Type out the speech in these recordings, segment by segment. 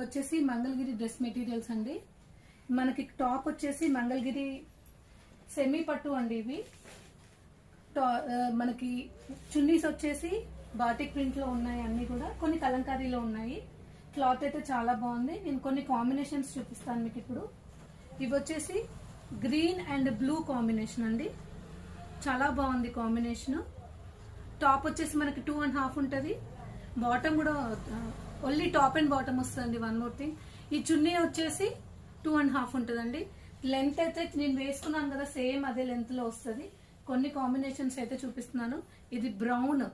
వచ్చేసి Mangalagiri dress materials అండి. మనకి టాప్ వచ్చేసి మంగళగిరి సెమీ పట్టు అండి. ఇవి మనకి చున్నీస్ వచ్చేసి బాటిక్ ప్రింట్ లో ఉన్నాయి. అన్ని కూడా కొన్ని కలంకారీలో ఉన్నాయి. క్లాత్ అయితే చాలా బాగుంది. నేను కొన్ని కాంబినేషన్స్ చూపిస్తాను మీకు ఇప్పుడు. ఇవి వచ్చేసి గ్రీన్ అండ్ బ్లూ కాంబినేషన్ అండి. చాలా బాగుంది కాంబినేషన్. టాప్ వచ్చేసి మనకి 2.5 ఉంటుంది. బాటమ్ కూడా ఓన్లీ టాప్ అండ్ బాటమ్ వస్తుంది. వన్ మోర్ థింగ్, ఈ చున్నీ వచ్చేసి 2.5 ఉంటుందండి. లెంత్ అయితే నేను వేసుకున్నాను కదా, సేమ్ అదే లెంత్ లో వస్తుంది. కొన్ని కాంబినేషన్స్ అయితే చూపిస్తున్నాను. ఇది బ్రౌన్,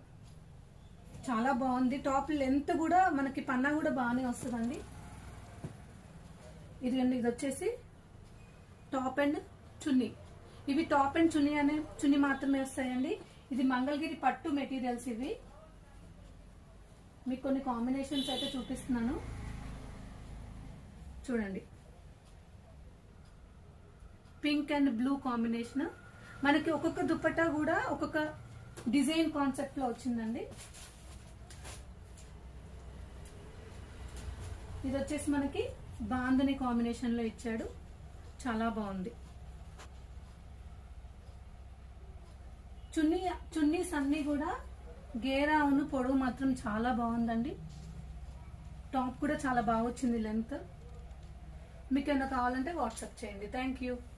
చాలా బాగుంది. టాప్ లెంత్ కూడా మనకి పన్నా కూడా బాగానే వస్తుందండి. ఇది వచ్చేసి టాప్ అండ్ చున్నీ. ఇవి టాప్ అండ్ చున్నీ మాత్రమే వస్తాయండి. ఇది మంగళగిరి పట్టు మెటీరియల్స్. ఇవి మీకు కొన్ని కాంబినేషన్స్ అయితే చూపిస్తున్నాను, చూడండి. Pink and blue combination. మనకి ఒక్కొక్క దుపట్టా కూడా ఒక్కొక్క డిజైన్ కాన్సెప్ట్ లో వచ్చిందండి. ఇది వచ్చేసి మనకి బాందని కాంబినేషన్ లో ఇచ్చాడు, చాలా బాగుంది. చున్నీస్ అన్ని కూడా గేరావును పొడవు మాత్రం చాలా బాగుందండి. టాప్ కూడా చాలా బాగా వచ్చింది లెంత్. మీకు ఏమైనా కావాలంటే వాట్సాప్ చేయండి. Thank you.